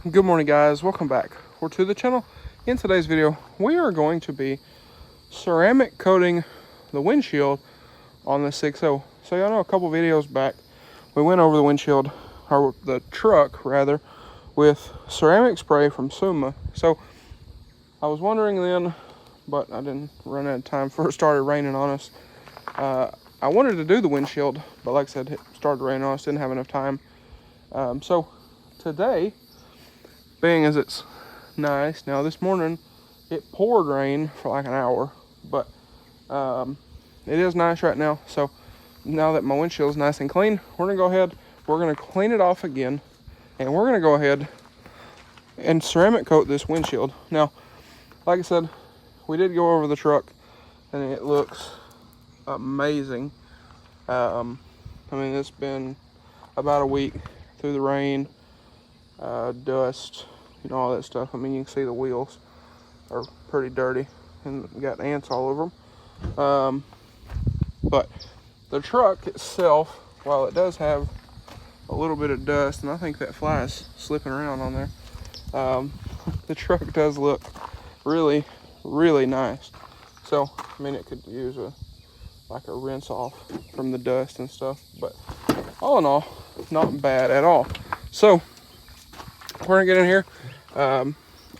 Good morning, guys. Welcome back to the channel. In today's video, we are going to be ceramic coating the windshield on the 6.0. So y'all know a couple videos back, we went over the windshield, or the truck rather, with ceramic spray from Suma. So I was wondering then, but I didn't run out of time before it started raining on us. I wanted to do the windshield, but like I said, it started raining on us, didn't have enough time. So today, being as it's nice, now this morning it poured rain for like an hour, but it is nice right now. So now that my windshield is nice and clean, we're gonna go ahead, we're gonna clean it off again, and we're gonna go ahead and ceramic coat this windshield. Now, like I said, we did go over the truck and it looks amazing. I mean, it's been about a week through the rain, dust, you know, all that stuff. I mean, you can see the wheels are pretty dirty and got ants all over them. But the truck itself, while it does have a little bit of dust, and I think that fly is slipping around on there, the truck does look really, really nice. So, I mean, it could use like a rinse off from the dust and stuff, but all in all, not bad at all. So, we're gonna get in here.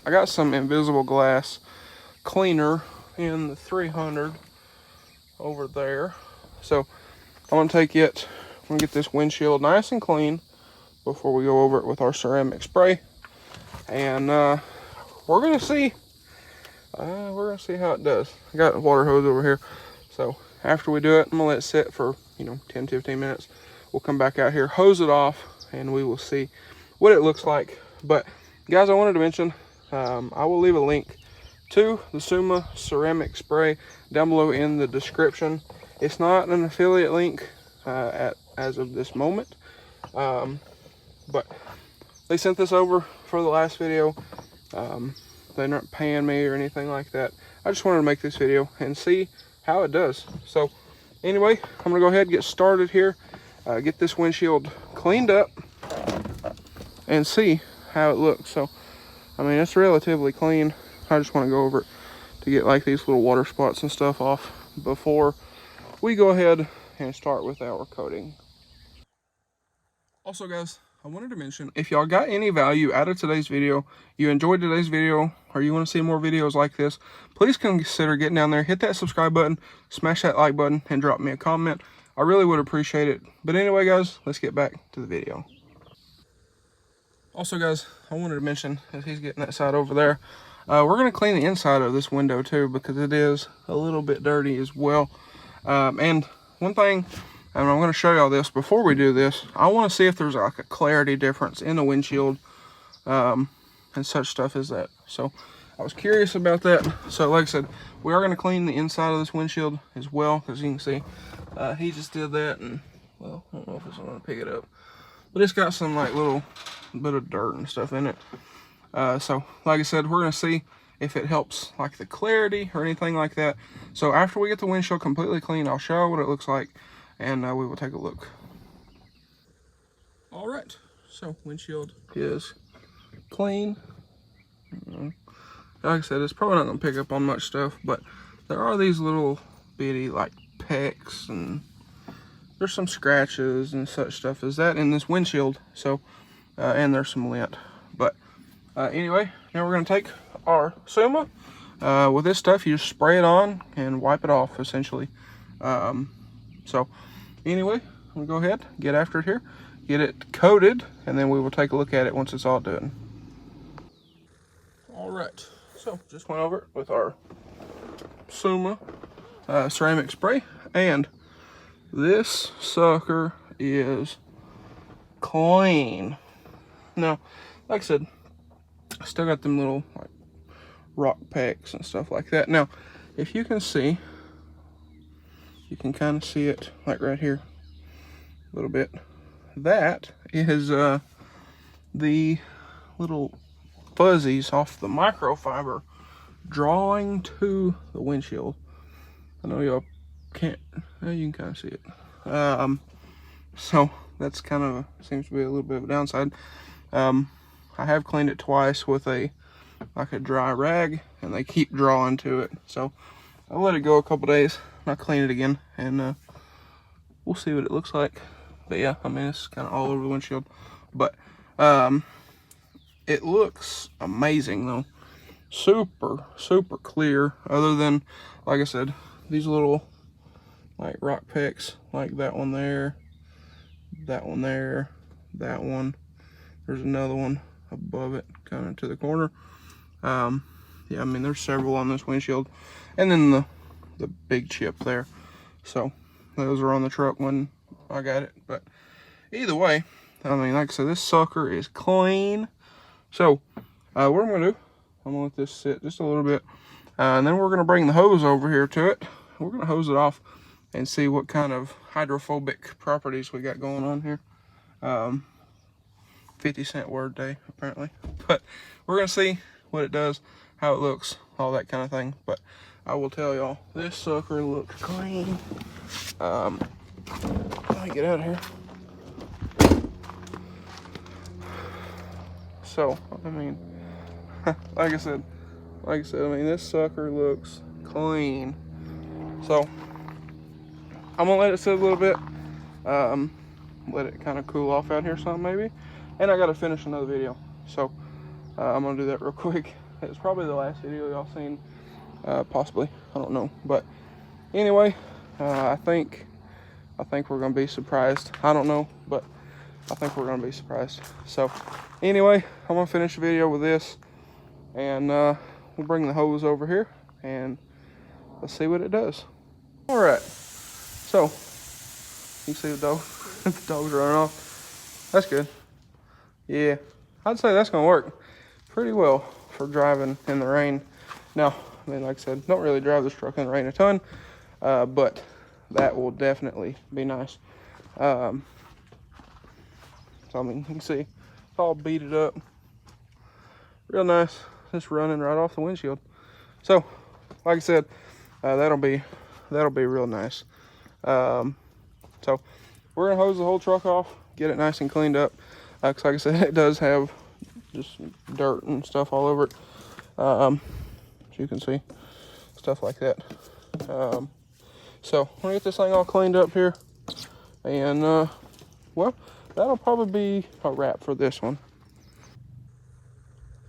I got some invisible glass cleaner in the 300 over there. So I'm gonna take it, I'm gonna get this windshield nice and clean before we go over it with our ceramic spray. And we're gonna see how it does. I got a water hose over here. So after we do it, I'm gonna let it sit for, 10-15 minutes. We'll come back out here, hose it off, and we will see what it looks like. But guys, I wanted to mention, I will leave a link to the Suma ceramic spray down below in the description. It's not an affiliate link as of this moment, but they sent this over for the last video. They're not paying me or anything like that. I just wanted to make this video and see how it does. So anyway, I'm gonna go ahead and get started here, get this windshield cleaned up and see how it looks. So I mean, it's relatively clean. I just want to go over it to get like these little water spots and stuff off before we go ahead and start with our coating. Also guys, I wanted to mention, if y'all got any value out of today's video, you enjoyed today's video, or you want to see more videos like this, please consider getting down there, hit that subscribe button, smash that like button, and drop me a comment. I really would appreciate it. But anyway guys, let's get back to the video. Also guys, I wanted to mention, as he's getting that side over there, we're going to clean the inside of this window too, because it is a little bit dirty as well. And one thing, and I'm going to show y'all this before we do this, I want to see if there's like a clarity difference in the windshield and such stuff as that. So I was curious about that. So like I said, we are going to clean the inside of this windshield as well, because you can see he just did that, and well, I don't know if it's going to pick it up, but it's got some like little bit of dirt and stuff in it. So like I said, we're going to see if it helps like the clarity or anything like that. So after we get the windshield completely clean, I'll show what it looks like, and we will take a look. All right, so windshield is clean. Like I said, it's probably not going to pick up on much stuff, but there are these little bitty like pecks, and there's some scratches and such stuff as that in this windshield. So and there's some lint. But anyway, now we're going to take our Suma. With this stuff, you just spray it on and wipe it off, essentially. So anyway, I'm going to go ahead, get after it here, get it coated, and then we will take a look at it once it's all done. All right, so just went over it with our Suma ceramic spray, and this sucker is clean. Now, like I said, I still got them little like rock pecks and stuff like that. Now, if you can see, you can kind of see it like right here a little bit. That is the little fuzzies off the microfiber drawing to the windshield. I know y'all can't, you can kind of see it. So that's kind of, seems to be a little bit of a downside. I have cleaned it twice with a dry rag, and they keep drawing to it. So I'll let it go a couple days. I'll clean it again, and we'll see what it looks like. But yeah, I mean, it's kind of all over the windshield. But it looks amazing though. Super, super clear. Other than, like I said, these little like rock pecks, like that one there, that one there, that one. There's another one above it, kind of to the corner. Yeah, I mean, there's several on this windshield, and then the big chip there. So those are on the truck when I got it. But either way, I mean, like I said, this sucker is clean. So what I'm gonna do, I'm gonna let this sit just a little bit, and then we're gonna bring the hose over here to it. We're gonna hose it off and see what kind of hydrophobic properties we got going on here. 50-cent word day apparently, but we're gonna see what it does, how it looks, all that kind of thing. But I will tell y'all, this sucker looks clean. Let me get out of here. So I mean, like I said, I mean, this sucker looks clean. So I'm gonna let it sit a little bit, let it kind of cool off out here some maybe, and I gotta finish another video. So I'm gonna do that real quick. It's probably the last video y'all seen, possibly, I don't know. But anyway, I think we're gonna be surprised. I don't know, but I think we're gonna be surprised. So anyway, I'm gonna finish the video with this, and we'll bring the hose over here and let's see what it does. All right, so you see the dog, the dog's running off. That's good. Yeah, I'd say that's gonna work pretty well for driving in the rain. Now, I mean, like I said, don't really drive this truck in the rain a ton, but that will definitely be nice. So I mean, you can see it's all beaded up, real nice, just running right off the windshield. So like I said, that'll be real nice. So we're gonna hose the whole truck off, get it nice and cleaned up, because like I said, it does have just dirt and stuff all over it, as you can see, stuff like that. So we're gonna get this thing all cleaned up here, and well, that'll probably be a wrap for this one.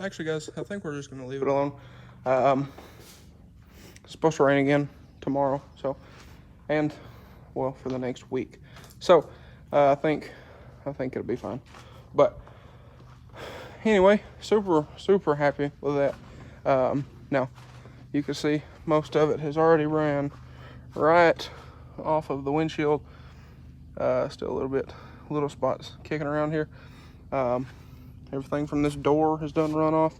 Actually guys, I think we're just gonna leave it alone. It's supposed to rain again tomorrow, so, and well, for the next week. So I think it'll be fine. But anyway, super happy with that. Now you can see most of it has already ran right off of the windshield. Still a little spots kicking around here. Everything from this door has done run off,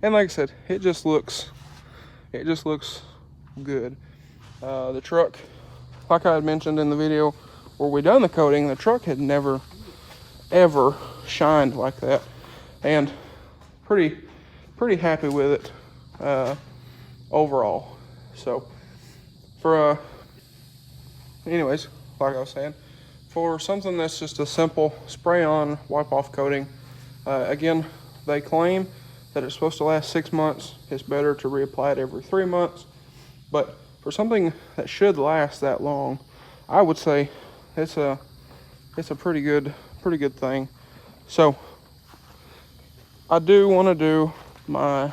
and like I said, it just looks good. The truck, like I had mentioned in the video where we done the coating, the truck had never ever shined like that, and pretty happy with it overall. So for anyways, like I was saying, for something that's just a simple spray on wipe off coating, again, they claim that it's supposed to last 6 months. It's better to reapply it every 3 months, but for something that should last that long, I would say it's a pretty good thing. So I do want to do my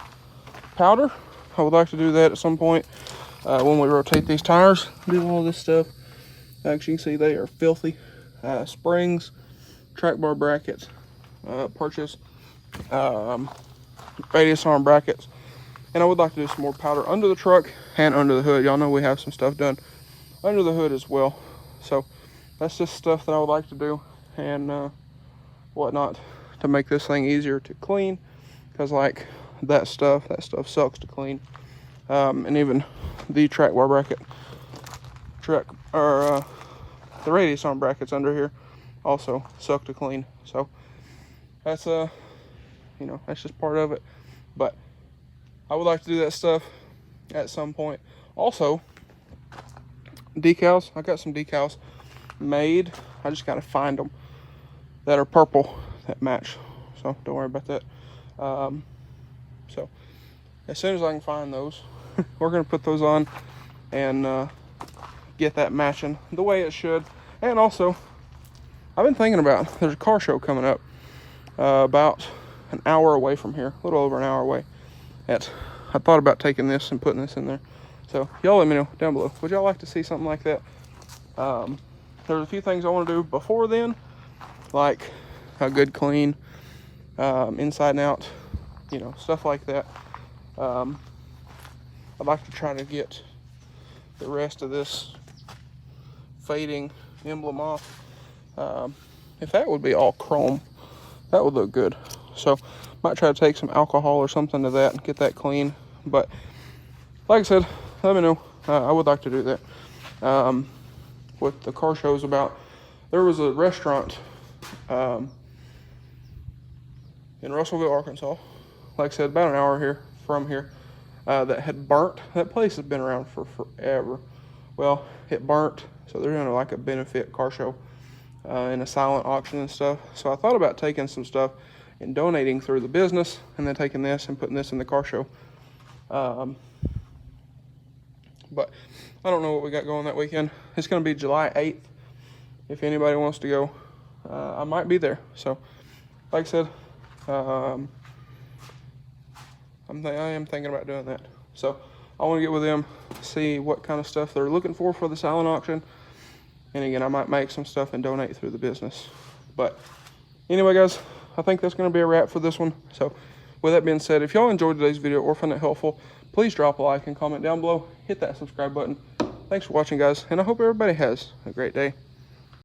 powder. I would like to do that at some point when we rotate these tires, do all this stuff. As you can see, they are filthy. Springs, track bar brackets, purchase, radius arm brackets, and I would like to do some more powder under the truck and under the hood. Y'all know we have some stuff done under the hood as well, so that's just stuff that I would like to do and whatnot to make this thing easier to clean, because like that stuff sucks to clean. And even the track bar bracket, the radius arm brackets under here also suck to clean. So that's that's just part of it. But I would like to do that stuff at some point. Also, decals. I got some decals made. I just gotta find them that are purple that match. so don't worry about that. So as soon as I can find those, we're going to put those on and get that matching the way it should. And also, I've been thinking about, there's a car show coming up about an hour away from here, a little over an hour away. I thought about taking this and putting this in there. So y'all let me know down below. Would y'all like to see something like that? There's a few things I want to do before then, like a good clean, inside and out, you know, stuff like that. I'd like to try to get the rest of this fading emblem off. If that would be all chrome, that would look good. So might try to take some alcohol or something to that and get that clean. But like I said, let me know. I would like to do that. What the car show is about, there was a restaurant in Russellville, Arkansas, like I said, about an hour from here, that had burnt. That place has been around for forever. Well, it burnt, so they're doing like a benefit car show and a silent auction and stuff. So I thought about taking some stuff and donating through the business, and then taking this and putting this in the car show. But I don't know what we got going that weekend. It's going to be July 8th. If anybody wants to go, I might be there. So, like I said, I am thinking about doing that. So, I want to get with them, see what kind of stuff they're looking for the silent auction. And again, I might make some stuff and donate through the business. But anyway, guys, I think that's going to be a wrap for this one. So, with that being said, if y'all enjoyed today's video or found it helpful, please drop a like and comment down below. Hit that subscribe button. Thanks for watching, guys, and I hope everybody has a great day.